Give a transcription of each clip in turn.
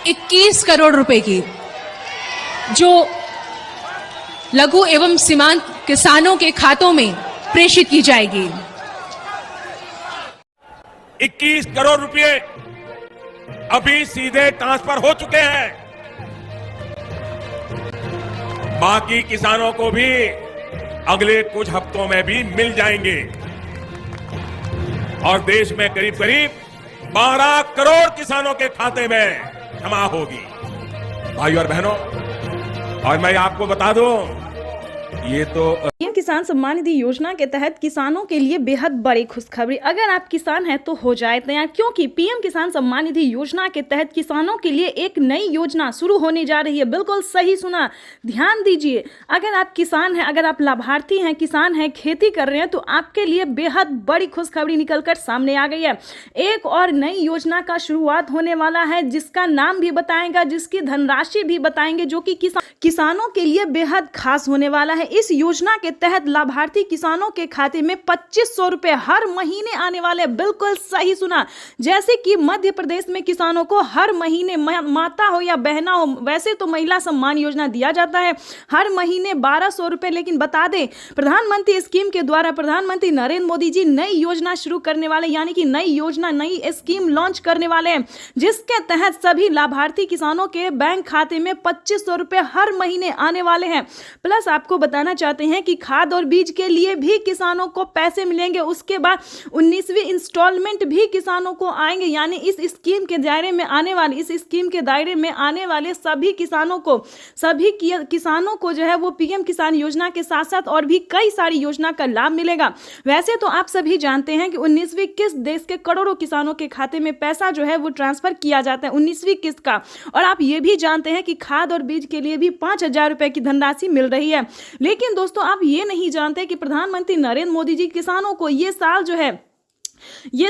21 करोड़ रुपए की, जो लघु एवं सीमांत किसानों के खातों में प्रेषित की जाएगी। 21 करोड़ रुपए अभी सीधे ट्रांसफर हो चुके हैं। बाकी किसानों को भी अगले कुछ हफ्तों में भी मिल जाएंगे और देश में करीब करीब 12 करोड़ किसानों के खाते में जमा होगी। भाइयों और बहनों, और मैं आपको बता दूं, ये तो पीएम किसान सम्मान निधि योजना के तहत किसानों के लिए बेहद बड़ी खुशखबरी। अगर आप किसान हैं तो हो जाए तैयार, क्योंकि पीएम किसान सम्मान निधि योजना के तहत किसानों के लिए एक नई योजना शुरू होने जा रही है। बिल्कुल सही सुना, ध्यान दीजिए। अगर आप किसान हैं, अगर आप लाभार्थी हैं, किसान हैं, खेती कर रहे हैं, तो आपके लिए बेहद बड़ी खुशखबरी निकलकर सामने आ गई है। एक और नई योजना का शुरुआत होने वाला है, जिसका नाम भी बताएगा, जिसकी धनराशि भी बताएंगे, जो कि किसानों के लिए बेहद खास होने वाला है। इस योजना के तहत लाभार्थी किसानों के खाते में 2500 रुपए हर महीने आने वाले। बिल्कुल सही सुना। जैसे कि मध्य प्रदेश में किसानों को हर महीने, माता हो या बहना हो, वैसे तो महिला सम्मान योजना दिया जाता है हर महीने 1200 रुपए, लेकिन बता दें प्रधानमंत्री स्कीम के द्वारा प्रधानमंत्री नरेंद्र मोदी जी नई योजना शुरू करने वाले, यानी कि नई योजना, नई स्कीम लॉन्च करने वाले हैं, जिसके तहत सभी लाभार्थी किसानों के बैंक खाते में 2500 रुपए हर महीने आने वाले हैं। प्लस आपको बताना चाहते हैं कि खाद और बीज के लिए भी किसानों को पैसे मिलेंगे। उसके बाद 19वीं इंस्टॉलमेंट भी किसानों को आएंगे, यानी इस स्कीम के दायरे में आने वाले सभी किसानों को जो है वो पीएम किसान योजना के साथ साथ और भी कई सारी योजना का लाभ मिलेगा। वैसे तो आप सभी जानते हैं कि 19वीं किस्त देश के करोड़ों किसानों के खाते में पैसा जो है वो ट्रांसफर किया जाता है 19वीं किस्त का। और आप ये भी जानते हैं कि खाद और बीज के लिए भी 5000 रुपए की धनराशि मिल रही है। लेकिन दोस्तों, आप ये नहीं जानते कि प्रधानमंत्री नरेंद्र मोदी जी किसानों को ये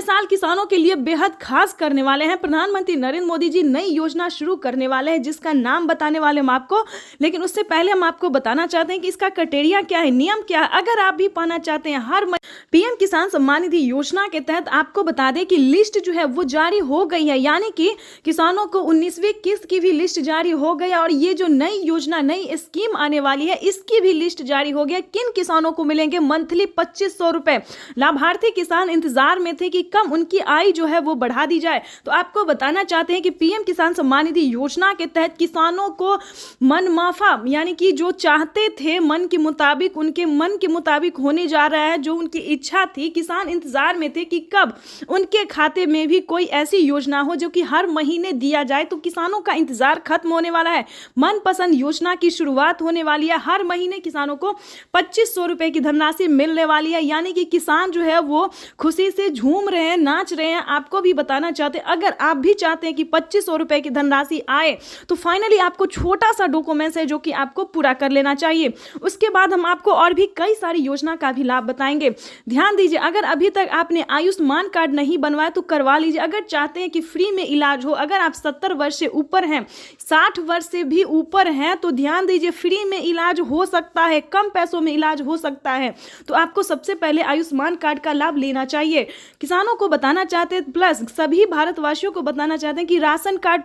साल किसानों के लिए बेहद खास करने वाले हैं। प्रधानमंत्री नरेंद्र मोदी जी नई योजना शुरू करने वाले हैं, जिसका नाम बताने वाले हम आपको। लेकिन उससे पहले हम आपको बताना चाहते हैं कि इसका क्राइटेरिया क्या है, नियम क्या है। अगर आप भी पाना चाहते हैं हर पीएम किसान सम्मान निधि योजना के तहत, आपको बता दें कि लिस्ट जो है वो जारी हो गई है, यानी कि किसानों को 19वीं किस्त की भी लिस्ट जारी हो गई और ये जो नई योजना, नई स्कीम आने वाली है, इसकी भी लिस्ट जारी हो गया। किन किसानों को मिलेंगे मंथली 2500 रुपए। लाभार्थी किसान इंतजार में थे कि कम उनकी आय जो है वो बढ़ा दी जाए। तो आपको बताना चाहते हैं कि पीएम किसान सम्मान निधि योजना के तहत किसानों को मन माफा, यानी कि जो चाहते थे मन के मुताबिक, उनके मन के मुताबिक होने जा रहा है। जो उनकी इच्छा थी, किसान इंतजार में थे कि कब उनके खाते में भी कोई ऐसी योजना हो जो कि हर महीने दिया जाए। तो किसानों का इंतजार खत्म होने वाला है। मनपसंद योजना की शुरुआत होने वाली है। हर महीने किसानों को 2500 रुपए की धनराशि मिलने वाली है, यानी कि किसान जो है वो खुशी से झूम रहे हैं, नाच रहे हैं। आपको भी बताना चाहते हैं, अगर आप भी चाहते हैं कि 2500 रुपए की धनराशि आए, तो फाइनली आपको छोटा सा डॉक्यूमेंट्स है जो कि आपको पूरा कर लेना चाहिए। उसके बाद हम आपको और भी कई सारी योजना का भी लाभ बताएंगे। ध्यान दीजिए, अगर अभी तक आपने आयुष्मान कार्ड नहीं बनवाया तो करवा लीजिए। अगर चाहते हैं कि फ्री में इलाज हो, अगर आप 70 वर्ष से ऊपर हैं, 60 वर्ष से भी ऊपर हैं, तो ध्यान दीजिए, फ्री में इलाज हो सकता है, कम पैसों में इलाज हो सकता है। तो आपको सबसे पहले आयुष्मान कार्ड का लाभ लेना चाहिए। किसानों को बताना चाहते हैं, प्लस सभी भारतवासियों को बताना चाहते हैं कि राशन कार्ड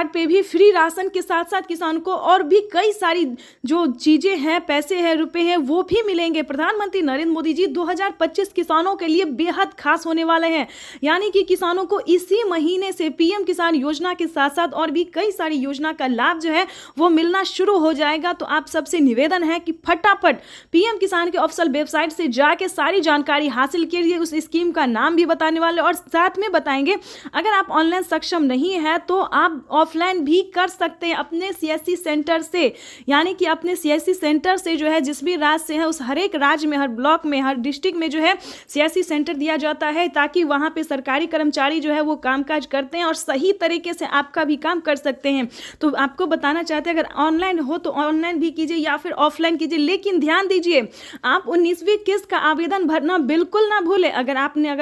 पे भी फ्री राशन के साथ साथ किसान को और भी कई सारी जो चीजें हैं, पैसे हैं, रुपए हैं, वो भी मिलेंगे। प्रधानमंत्री नरेंद्र मोदी जी 2025 किसानों के लिए बेहद खास होने वाले हैं, यानी कि किसानों को इसी महीने से पीएम किसान योजना के साथ साथ और भी कई सारी योजना का लाभ जो है वो मिलना शुरू हो जाएगा। तो आप सबसे निवेदन है कि फटाफट पीएम किसान के ऑफिशियल वेबसाइट से जाके सारी जानकारी हासिल कीजिए। उस स्कीम का नाम भी बताने वाले और साथ में बताएंगे, अगर आप ऑनलाइन सक्षम नहीं है तो आप ऑफलाइन भी कर सकते हैं अपने सीएससी सेंटर से, यानी कि अपने सीएससी सेंटर से जो है, जिस भी राज्य से है उस हर एक राज्य में, हर ब्लॉक में, हर डिस्ट्रिक्ट में जो है सीएससी सेंटर दिया जाता है, ताकि वहां पे सरकारी कर्मचारी जो है वो कामकाज करते हैं और सही तरीके से आपका भी काम कर सकते हैं। तो आपको बताना चाहते हैं, अगर ऑनलाइन हो तो ऑनलाइन भी कीजिए या फिर ऑफलाइन कीजिए। लेकिन ध्यान दीजिए, आप 19वीं किस्त का आवेदन भरना बिल्कुल ना भूलें। अगर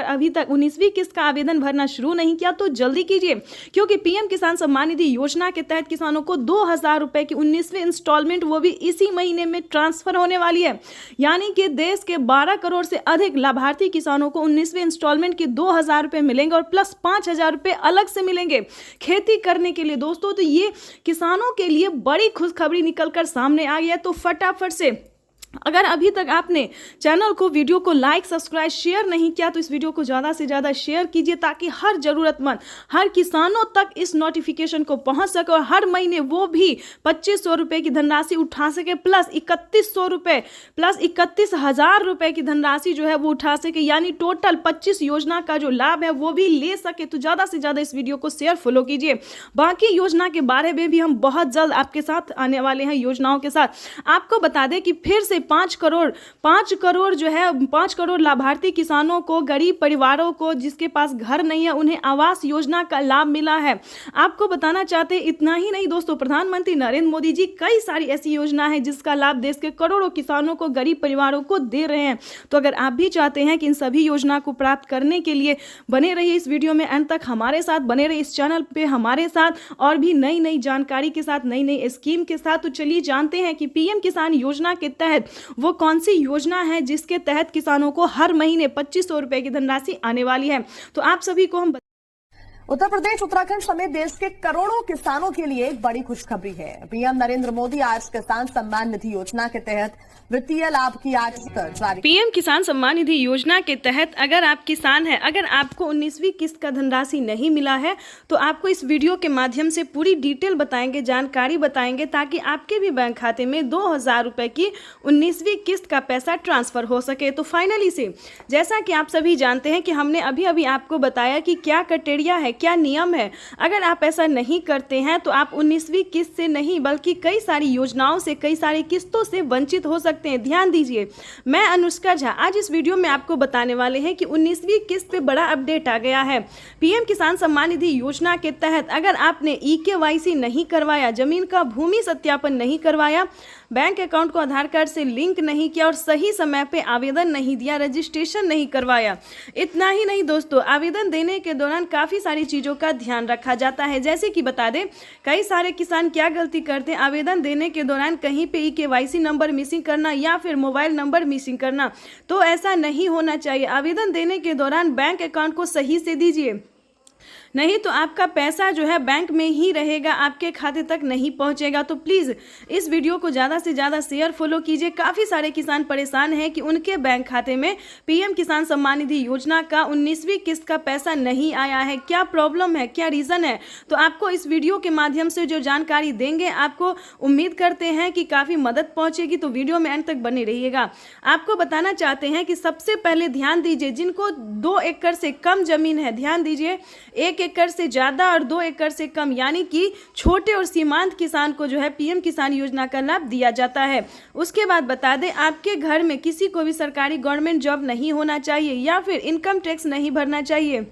अभी तक 19वीं किस्त का आवेदन भरना शुरू नहीं किया तो जल्दी कीजिए, क्योंकि कि पीएम किसान सम्मान निधि योजना के तहत किसानों को 2,000 रुपए की 19वीं इंस्टॉलमेंट वो भी इसी महीने में ट्रांसफर होने वाली है। यानी कि देश के 12 करोड़ से अधिक लाभार्थी किसानों को 19वीं इंस्टॉलमेंट के 2,000 रुपए मिलेंगे और प्लस 5,000 रुपए अलग से मिलेंगे खेती करने के लिए। दोस्तों, तो ये किसानों के लिए बड़ी खुशखबरी निकलकर सामने आ गई है। तो फटाफट से अगर अभी तक आपने चैनल को, वीडियो को लाइक, सब्सक्राइब, शेयर नहीं किया तो इस वीडियो को ज़्यादा से ज़्यादा शेयर कीजिए ताकि हर ज़रूरतमंद, हर किसानों तक इस नोटिफिकेशन को पहुंच सके और हर महीने वो भी 2,500 रुपये की धनराशि उठा सके, प्लस 3,100 रुपये, प्लस 31,000 रुपये की धनराशि जो है वो उठा सके। यानी टोटल 25 योजना का जो लाभ है वो भी ले सके। तो ज़्यादा से ज़्यादा इस वीडियो को शेयर, फॉलो कीजिए। बाकी योजना के बारे में भी हम बहुत जल्द आपके साथ आने वाले हैं योजनाओं के साथ। आपको बता दें कि फिर से 5 करोड़ जो है 5 करोड़ लाभार्थी किसानों को, गरीब परिवारों को जिसके पास घर नहीं है, उन्हें आवास योजना का लाभ मिला है। आपको बताना चाहते हैं, इतना ही नहीं दोस्तों, प्रधानमंत्री नरेंद्र मोदी जी कई सारी ऐसी योजना है जिसका लाभ देश के करोड़ों किसानों को, गरीब परिवारों को दे रहे हैं। तो अगर आप भी चाहते हैं कि इन सभी योजना को प्राप्त करने के लिए बने रहिए इस वीडियो में अंत तक, हमारे साथ बने रहिए इस चैनल पे हमारे साथ, और भी नई नई जानकारी के साथ, नई नई स्कीम के साथ। तो चलिए जानते हैं कि पीएम किसान योजना के तहत वो कौन सी योजना है जिसके तहत किसानों को हर महीने 2,500 रुपए की धनराशि आने वाली है। तो आप सभी को हम उत्तर प्रदेश, उत्तराखंड समेत देश के करोड़ों किसानों के लिए एक बड़ी खुशखबरी है। पीएम नरेंद्र मोदी आज किसान सम्मान निधि योजना के तहत वित्तीय लाभ की आज जारी। पीएम किसान सम्मान निधि योजना के तहत अगर आप किसान हैं, अगर आपको 19वीं किस्त का धनराशि नहीं मिला है तो आपको इस वीडियो के माध्यम से पूरी डिटेल बताएंगे, जानकारी बताएंगे, ताकि आपके भी बैंक खाते में 2,000 रुपए की 19वीं किस्त का पैसा ट्रांसफर हो सके। तो फाइनली से जैसा कि आप सभी जानते हैं कि हमने अभी अभी आपको बताया कि क्या क्राइटेरिया है, क्या नियम है। अगर आप ऐसा नहीं करते हैं तो आप 19वीं किस्त से नहीं बल्कि कई सारी योजनाओं से, कई सारी किस्तों से वंचित हो सकते हैं। ध्यान दीजिए, मैं अनुष्का झा आज इस वीडियो में आपको बताने वाले हैं कि 19वीं किस्त पे बड़ा अपडेट आ गया है। पीएम किसान सम्मान निधि योजना के तहत अगर आपने EKYC नहीं करवाया, जमीन का भूमि सत्यापन नहीं करवाया, बैंक अकाउंट को आधार कार्ड से लिंक नहीं किया और सही समय पे आवेदन नहीं दिया, रजिस्ट्रेशन नहीं करवाया, इतना ही नहीं दोस्तों, आवेदन देने के दौरान काफ़ी सारी चीज़ों का ध्यान रखा जाता है। जैसे कि बता दें, कई सारे किसान क्या गलती करते हैं, आवेदन देने के दौरान कहीं पे EKYC नंबर मिसिंग करना या फिर मोबाइल नंबर मिसिंग करना। तो ऐसा नहीं होना चाहिए। आवेदन देने के दौरान बैंक अकाउंट को सही से दीजिए, नहीं तो आपका पैसा जो है बैंक में ही रहेगा, आपके खाते तक नहीं पहुंचेगा। तो प्लीज़ इस वीडियो को ज़्यादा से ज़्यादा शेयर, फॉलो कीजिए। काफ़ी सारे किसान परेशान हैं कि उनके बैंक खाते में पीएम किसान सम्मान निधि योजना का 19वीं किस्त का पैसा नहीं आया है। क्या प्रॉब्लम है, क्या रीज़न है, तो आपको इस वीडियो के माध्यम से जो जानकारी देंगे, आपको उम्मीद करते हैं कि काफ़ी मदद पहुँचेगी। तो वीडियो में अंत तक बने रहिएगा। आपको बताना चाहते हैं कि सबसे पहले ध्यान दीजिए, जिनको 2 एकड़ से कम जमीन है, ध्यान दीजिए, 1 एकड़ से ज़्यादा और 2 एकड़ से कम, यानी कि छोटे और सीमांत किसान को जो है पीएम किसान योजना का लाभ दिया जाता है। उसके बाद बता दें, आपके घर में किसी को भी सरकारी गवर्नमेंट जॉब नहीं होना चाहिए या फिर इनकम टैक्स नहीं भरना चाहिए।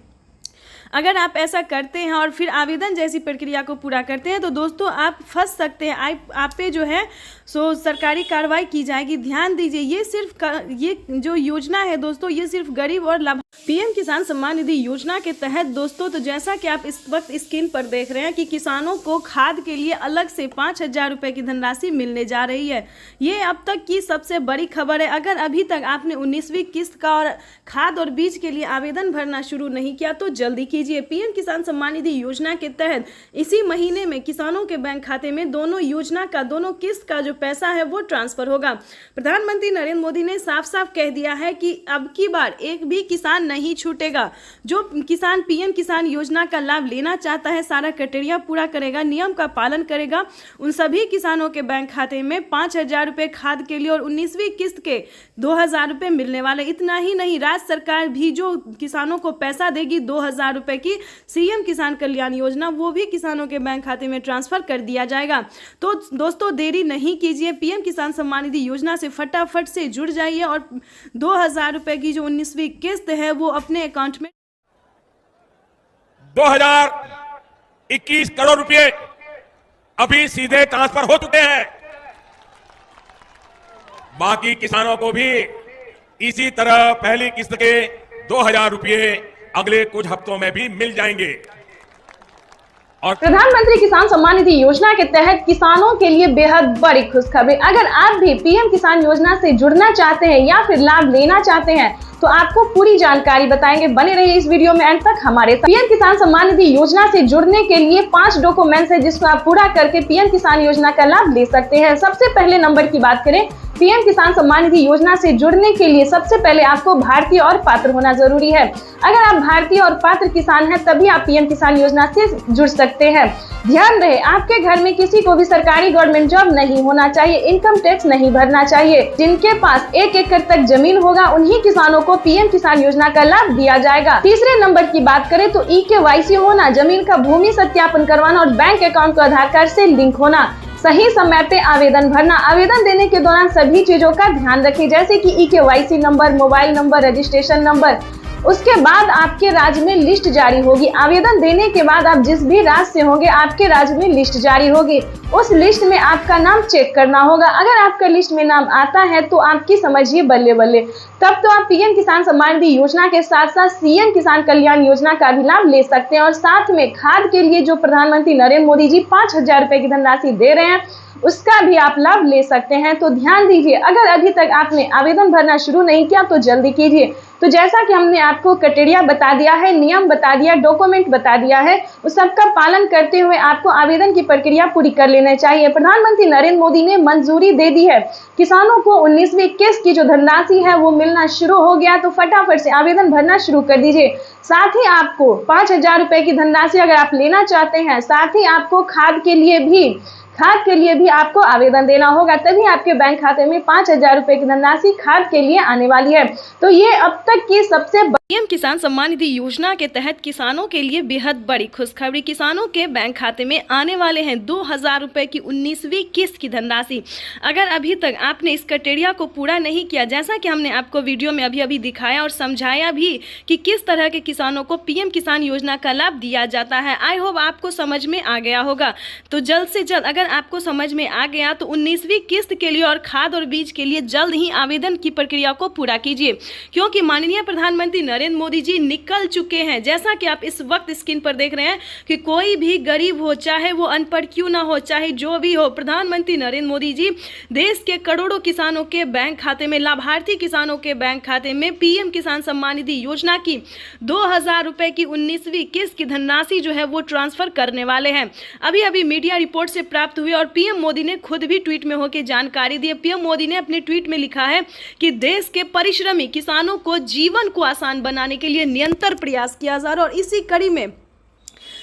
अगर आप ऐसा करते हैं और फिर आवेदन जैसी प्रक्रिया को पूरा करते हैं तो दोस्तों आप फंस सकते हैं, आप पे जो है सो सरकारी कार्रवाई की जाएगी। ध्यान दीजिए, ये जो योजना है दोस्तों, ये सिर्फ गरीब और लाभ पीएम किसान सम्मान निधि योजना के तहत दोस्तों, तो जैसा कि आप इस वक्त स्क्रीन पर देख रहे हैं कि किसानों को खाद के लिए अलग से 5,000 रुपए की धनराशि मिलने जा रही है। ये अब तक की सबसे बड़ी खबर है। अगर अभी तक आपने 19वीं किस्त का और खाद और बीज के लिए आवेदन भरना शुरू नहीं किया तो जल्दी कीजिए। पीएम किसान सम्मान निधि योजना के तहत इसी महीने में किसानों के बैंक खाते में दोनों योजना का, दोनों किस्त का जो पैसा है वो ट्रांसफर होगा। प्रधानमंत्री नरेंद्र मोदी ने साफ साफ कह दिया है कि अब की बार एक भी किसान नहीं छूटेगा। जो किसान पीएम किसान योजना का लाभ लेना चाहता है, सारा क्राइटेरिया पूरा करेगा, नियम का पालन करेगा, उन सभी किसानों के बैंक खाते में 5,000 रुपए खाद के लिए और 19वीं किस्त के 2,000 रुपए मिलने वाले। इतना ही नहीं, राज्य सरकार भी जो किसानों को पैसा देगी 2,000 रुपए की सीएम किसान कल्याण योजना, वो भी किसानों के बैंक खाते में ट्रांसफर कर दिया जाएगा। तो दोस्तों देरी नहीं कीजिए, पीएम किसान सम्मान निधि योजना से फटाफट से जुड़ जाइए और 2,000 रुपए की जो 19वीं किस्त है वो अपने अकाउंट में 2,021 करोड़ रुपए अभी सीधे ट्रांसफर हो चुके हैं। बाकी किसानों को भी इसी तरह पहली किस्त के 2,000 रुपए अगले कुछ हफ्तों में भी मिल जाएंगे। और प्रधानमंत्री किसान सम्मान निधि योजना के तहत किसानों के लिए बेहद बड़ी खुशखबरी। अगर आप भी पीएम किसान योजना से जुड़ना चाहते हैं या फिर लाभ लेना चाहते हैं तो आपको पूरी जानकारी बताएंगे। बने रहिए इस वीडियो में अंत तक हमारे साथ। पीएम किसान सम्मान निधि योजना से जुड़ने के लिए 5 डॉक्यूमेंट्स है जिसको आप पूरा करके पीएम किसान योजना का लाभ ले सकते हैं। सबसे पहले नंबर की बात करें, पीएम किसान सम्मान निधि योजना से जुड़ने के लिए सबसे पहले आपको भारतीय और पात्र होना जरूरी है। अगर आप भारतीय और पात्र किसान हैं तभी आप पीएम किसान योजना से जुड़ सकते हैं। ध्यान रहे, आपके घर में किसी को भी सरकारी गवर्नमेंट जॉब नहीं होना चाहिए, इनकम टैक्स नहीं भरना चाहिए। जिनके पास 1 एकड़ तक जमीन होगा उन्हीं किसानों को पीएम किसान योजना का लाभ दिया जाएगा। तीसरे नंबर की बात करें तो EKYC होना, जमीन का भूमि सत्यापन करवाना और बैंक अकाउंट को आधार कार्ड से लिंक होना, सही समय पे आवेदन भरना। आवेदन देने के दौरान सभी चीजों का ध्यान रखें जैसे कि EKYC number, mobile number, registration number. उसके बाद आपके राज्य में लिस्ट जारी होगी। आवेदन देने के बाद आप जिस भी राज्य से होंगे आपके राज्य में लिस्ट जारी होगी। उस लिस्ट में आपका नाम चेक करना होगा। अगर आपका लिस्ट में नाम आता है तो आपकी समझिए बल्ले बल्ले, तब तो आप पीएम किसान सम्मान निधि योजना के साथ साथ सीएम किसान कल्याण योजना का भी लाभ ले सकते हैं। और साथ में खाद के लिए जो प्रधानमंत्री नरेंद्र मोदी जी 5,000 रुपए की धनराशि दे रहे हैं उसका भी आप लाभ ले सकते हैं। तो ध्यान दीजिए, अगर अभी तक आपने आवेदन भरना शुरू नहीं किया तो जल्दी कीजिए। तो जैसा कि हमने आपको क्राइटेरिया बता दिया है, नियम बता दिया, डॉक्यूमेंट बता दिया है, उस सबका पालन करते हुए आपको आवेदन की प्रक्रिया पूरी कर लेना चाहिए। प्रधानमंत्री नरेंद्र मोदी ने मंजूरी दे दी है, किसानों को 19वीं किस्त की जो धनराशि है वो मिलना शुरू हो गया। तो फटाफट से आवेदन भरना शुरू कर दीजिए। साथ ही आपको 5,000 रुपए की धनराशि अगर आप लेना चाहते हैं, साथ ही आपको खाद के लिए भी आपको आवेदन देना होगा, तभी आपके बैंक खाते में 5,000 रुपए की धनराशि खाद के लिए आने वाली है। तो ये अब तक की सबसे पीएम किसान सम्मान निधि योजना के तहत किसानों के लिए बेहद बड़ी खुशखबरी। किसानों के बैंक खाते में आने वाले हैं 2,000 रुपए की 19वीं किस्त की धनराशि। अगर अभी तक आपने इस क्राइटेरिया को पूरा नहीं किया, जैसा कि हमने आपको वीडियो में अभी दिखाया और समझाया भी कि किस तरह के किसानों को पीएम किसान योजना का लाभ दिया जाता है, आई होप आपको समझ में आ गया होगा। तो जल्द से जल्द अगर आपको समझ में आ गया तो 19वीं किस्त के लिए और खाद और बीज के लिए जल्द ही आवेदन की प्रक्रिया को पूरा कीजिए, क्योंकि माननीय प्रधानमंत्री नरेंद्र मोदी जी निकल चुके हैं। जैसा कि आप इस वक्त स्क्रीन पर देख रहे हैं कि कोई भी गरीब हो, चाहे वो अनपढ़ क्यों ना हो, चाहे जो भी हो, प्रधानमंत्री नरेंद्र मोदी जी देश के करोड़ों किसानों के बैंक खाते में, लाभार्थी किसानों के बैंक खाते में पीएम किसान सम्मान निधि योजना की 2,000 रुपए की 19वीं किस्त की धनराशि जो है वो ट्रांसफर करने वाले हैं। अभी मीडिया रिपोर्ट से प्राप्त हुई और पीएम मोदी ने खुद भी ट्वीट में होकर जानकारी दी। पीएम मोदी ने अपने ट्वीट में लिखा है कि देश के परिश्रमी किसानों को जीवन को आसान बनाने के लिए निरंतर प्रयास किया जा रहा है। और इसी कड़ी में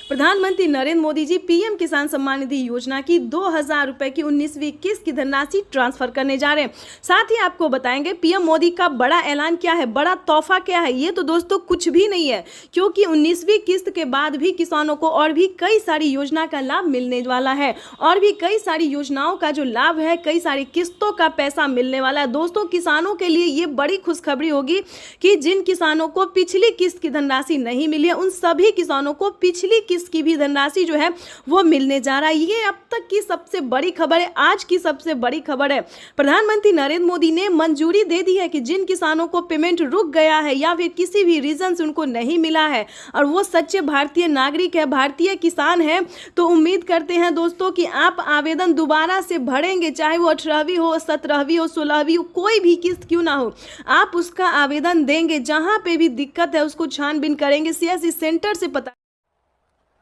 प्रधानमंत्री नरेंद्र मोदी जी पीएम किसान सम्मान निधि योजना की 2,000 रुपए की 19वीं किस्त की धनराशि ट्रांसफर करने जा रहे हैं। साथ ही आपको बताएंगे पीएम मोदी का बड़ा ऐलान क्या है, बड़ा तोहफा क्या है। ये तो दोस्तों कुछ भी नहीं है, क्योंकि 19वीं किस्त के बाद भी किसानों को और भी कई सारी योजना का लाभ मिलने वाला है। और भी कई सारी योजनाओं का जो लाभ है, कई सारी किस्तों का पैसा मिलने वाला है। दोस्तों, किसानों के लिए ये बड़ी खुशखबरी होगी कि जिन किसानों को पिछली किस्त की धनराशि नहीं मिली है उन सभी किसानों को पिछली की भी धनराशि जो है वो मिलने जा रहा है। ये अब तक की सबसे बड़ी खबर है, आज की सबसे बड़ी खबर है। प्रधानमंत्री नरेंद्र मोदी ने मंजूरी दे दी है कि जिन किसानों को पेमेंट रुक गया है या फिर किसी भी रीजन से उनको नहीं मिला है और वो सच्चे भारतीय नागरिक है, भारतीय किसान है, तो उम्मीद करते हैं दोस्तों कि आप आवेदन दोबारा से भरेंगे, चाहे वो 18वीं हो, 17वीं हो, 16वीं हो, कोई भी किस्त क्यों ना हो, आप उसका आवेदन देंगे। जहां पे भी दिक्कत है उसको छानबीन करेंगे, सीएससी सेंटर से पता।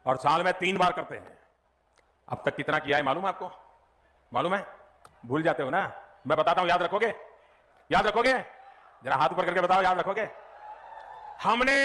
और साल में 3 बार करते हैं। अब तक कितना किया है मालूम है आपको? मालूम है? भूल जाते हो ना? मैं बताता हूं, याद रखोगे? याद रखोगे? जरा हाथ ऊपर करके बताओ, याद रखोगे? हमने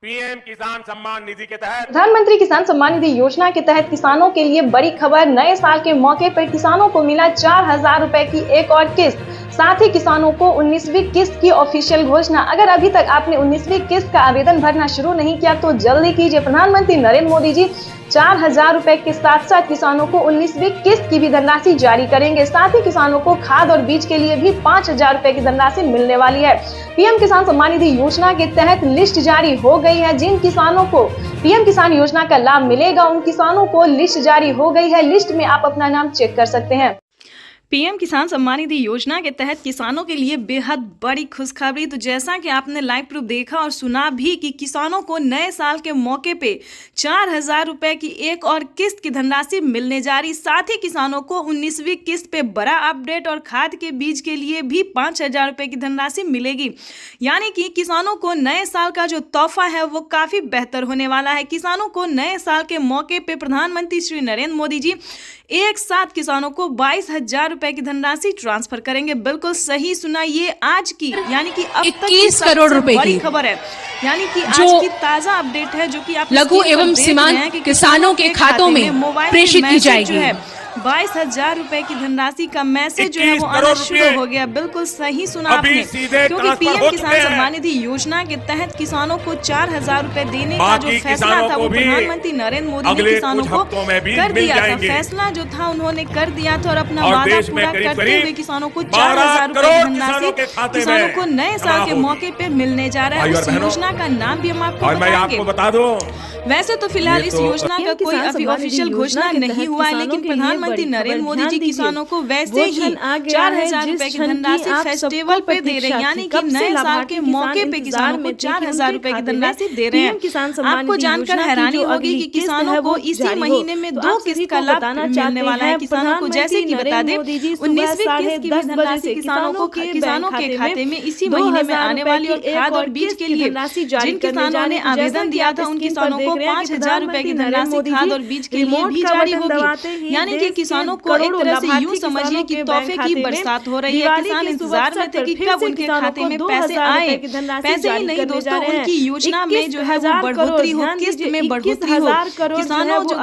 पीएम किसान सम्मान निधि के तहत, प्रधानमंत्री किसान सम्मान निधि योजना के तहत किसानों के लिए बड़ी खबर। नए साल के मौके पर किसानों को मिला 4,000 रुपए की एक और किस्त। साथ ही किसानों को 19वीं किस्त की ऑफिशियल घोषणा। अगर अभी तक आपने 19वीं किस्त का आवेदन भरना शुरू नहीं किया तो जल्दी कीजिए। प्रधानमंत्री नरेंद्र मोदी जी 4,000 रुपए के साथ साथ किसानों को 19वीं किस्त की भी धनराशि जारी करेंगे। साथ ही किसानों को खाद और बीज के लिए भी 5,000 रुपए की धनराशि मिलने वाली है। पीएम किसान सम्मान निधि योजना के तहत लिस्ट जारी हो गई है। जिन किसानों को पीएम किसान योजना का लाभ मिलेगा उन किसानों को लिस्ट जारी हो गई है। लिस्ट में आप अपना नाम चेक कर सकते हैं। पीएम किसान सम्मान निधि योजना के तहत किसानों के लिए बेहद बड़ी खुशखबरी। तो जैसा कि आपने लाइव प्रूफ देखा और सुना भी कि किसानों को नए साल के मौके पे 4,000 रुपए की एक और किस्त की धनराशि मिलने जा रही। साथ ही किसानों को 19वीं किस्त पे बड़ा अपडेट और खाद के बीज के लिए भी 5,000 रुपए की धनराशि मिलेगी। यानी कि किसानों को नए साल का जो तोहफा है वो काफी बेहतर होने वाला है। किसानों को नए साल के मौके पे प्रधानमंत्री श्री नरेंद्र मोदी जी एक साथ किसानों को 22,000 रुपए की धनराशि ट्रांसफर करेंगे। बिल्कुल सही सुना, ये आज की यानी कि अब तक 21 करोड़ रुपए की खबर है। यानी कि आज जो की ताजा अपडेट है जो कि आप लघु एवं सीमांत किसानों के खातों में प्रेषित की जाएगी। 22,000 रुपए की धनराशि का मैसेज जो है वो आना शुरू हो गया। बिल्कुल सही सुना आपने, क्योंकि पीएम किसान सम्मान निधि योजना के तहत किसानों को 4,000 रुपए देने का जो फैसला था वो प्रधानमंत्री नरेंद्र मोदी ने किसानों को कर दिया था। फैसला जो था उन्होंने कर दिया था और अपना वादा पूरा करते हुए किसानों को 4,000 रुपए की धनराशि किसानों को नए साल के मौके पे मिलने जा रहा है। उस योजना का नाम भी हम आपको बता दो। वैसे तो फिलहाल इस योजना का कोई अभी ऑफिशियल घोषणा नहीं हुआ है, लेकिन प्रधानमंत्री नरेंद्र मोदी जी किसानों को वैसे ही 4,000 रुपए की धनराशि फेस्टिवल पे दे रहे हैं। यानी कि नए साल के मौके पे किसानों को 4,000 रुपए की धनराशि दे रहे हैं। आपको जानकर हैरानी होगी कि किसानों को इसी महीने में 2 किस्त का लाभ मिलने वाला है। किसानों को जैसे कि बता दें 19वीं किस्त की धनराशि किसानों के खाते में इसी महीने में आने वाली और खाद और बीज के लिए जिन किसानों ने आवेदन दिया था उन किसानों को 5,000 रुपए की धनराशि खाद और बीज के लिए भी जारी होगी। यानी कि किसानों को एक तरह से यूं समझिए कि तोहफे की बरसात हो रही है। किसान इंतजार में थे कि कब उनके खाते में पैसे आए। पैसे ही नहीं दोस्तों, उनकी योजना में जो है वो बढ़ोतरी हो, किस्त में बढ़ोतरी हो।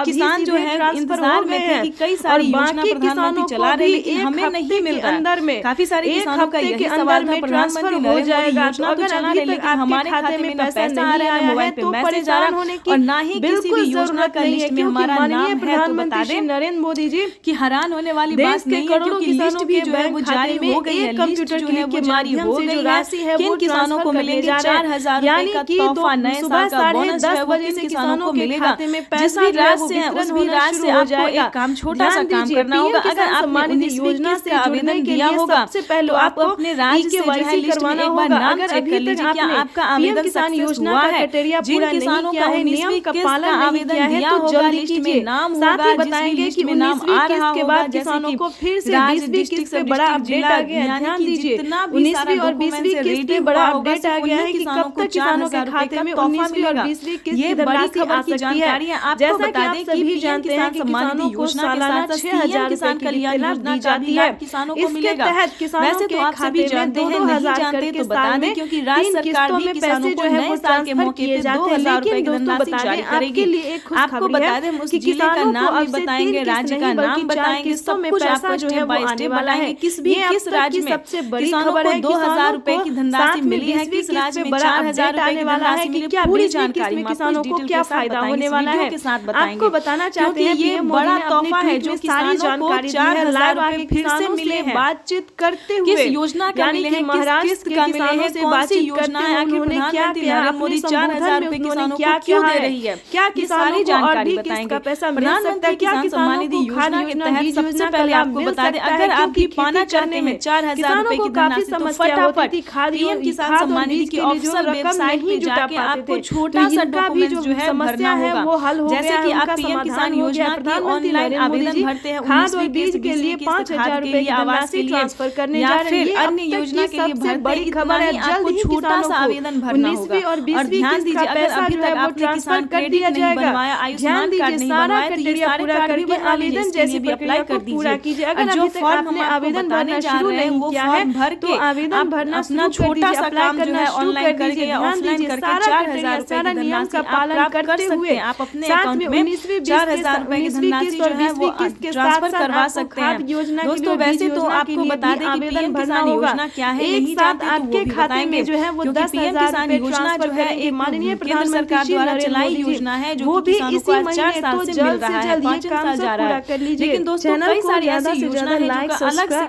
किसान जो है इंतजार में थे कि कई सारी योजना प्रधानमंत्री चला रहे लेकिन हमें नहीं मिल रहा है। काफी सारे किसानों का यही सवाल था, प्रधानमंत्री नरेंद्र मोदी योजना तो चला रहे लेकिन हमारे खाते में ना पैसा आ रहा है, मोबाइल पे मैसेज आ रहा है और ना ही किसी भी योजना का लिस्ट में हमारा नाम है। तो बता दें नरेंद्र मोदी जी कि हैरान होने वाली बात नहीं है, क्योंकि लिस्ट भी जो है वो जारी हो गई है। कंप्यूटर जो है वो जारी हो गई है। किन किसानों को मिलेंगे 4,000 रुपए का तोहफा, नए साल का बोनस है वो किन किसानों को मिलेगा। जिस भी राज्य से है उस भी राज्य से आपको एक काम छोटा सा काम करना होगा। अगर आपने 19वीं योजना से आवेदन किया होगा तो आपको अपने राज्य से जो है लिस्ट में एक बार नाम चेक कर लीजिए क्या आपका आवेदन सक्सेस हुआ है। जिन किसानों का 19वीं किस्त का आवेदन दिया होगा लिस्ट में नाम होगा, बताएंगे कि में नाम आ रहा होगा। किसानों को फिर से 20वीं किस्त पे बड़ा अपडेट आ गया है। ध्यान दीजिए 19वीं और 20वीं किस्त पे बड़ा अपडेट आ गया है कि कब तक किसानों के खाते में 19वीं और 20वीं किस्त की धनराशि आ सकती है। जैसा कि आप सभी जानते हैं कि किसानों को सालाना 6,000 किसान कल्याण योजना जाती है। किसानों को मिलेगा। वैसे तो आप सभी जानते हैं, नहीं जानते तो बता दें, क्योंकि राज्य सरकार भी किसानों को नए साल के मौके पे 2,000 रुपए की धनराशि जारी करेगी। आपको बता दें उस जिले का नाम भी बताएंगे, राज्य का नाम बताएंगे, सब कुछ आपको स्टेप बाय स्टेप बताएंगे। किस राज्य में किसानों को 2,000 रुपए की धनराशि मिली है, किस राज्य में 4,000 रुपए की धनराशि मिली है, पूरी जानकारी किसानों को क्या फायदा होने वाला है के साथ बताएंगे। आपको बताना चाहते हैं ये बड़ा तोहफा है जो किसानों को 4,000 रुपए फिर से मिले हैं। बातचीत करते हुए किस योजना का मिले हैं, महाराष्ट्र के किसानों से बातचीत करना है, आखिर प्रधानमंत्री नरेंद्र मोदी 4,000 रुपए किसानों को क्यों दे रही है, क्या किसानी जानकारी बताएंगे। प्रधानमंत्री किसान सम्मान निधि योजना के तहत सबसे पहले आपको बता दें, अगर आप भी पाना चाहते हैं 4,000 रुपए की धनराशि तो फटाफट पीएम किसान सम्मान निधि की ऑफिशियल वेबसाइट पे जाके आपको छोटा सा डॉक्यूमेंट जो है भरना होगा। जैसे कि आप पीएम किसान योजना के ऑनलाइन आवेदन भरते हैं 19वीं बीज के लिए 5,000 रुपए की आवास के लिए ट्रांसफर करने जा रहे हैं, अन्य योजना के लिए भरते बड़ी खबर है, आपको छोटा सा आवेदन भरना होगा। और ध्यान दीजिए अगर अभी तक आपने किसान क्रेडिट नहीं बनवाया, आयुष्मान कार्ड नहीं बनवाया तो ये सारे कार्ड भी आवेदन जैसे भी अप्लाई कर दीजिए। अगर जो फॉर्म हम आवेदन भरने जा रहे हैं वो फॉर्म भर के आवेदन भरना अपना छोटा सा काम जो है ऑनलाइन करके या ऑफलाइन करके 4,000 रुपए की नियम का पालन करते हुए आप अपने अकाउंट में 4,000 रुपए की धनराशि जो है वो ट्रांसफर करवा सकते हैं। दोस्तों वैसे तो आपको बता दें कि पीएम किसान योजना क्या है, नहीं जानते तो वो भी बताएंगे जो है वो 10,000 किसान योजना जो है एक माननीय केंद्र सरकार द्वारा चलाई योजना है जो किसानों को 4 साल से मिल रहा है, 5 साल जा रहा है। लेकिन दोस्तों कई सारी ऐसी योजना है जो अलग से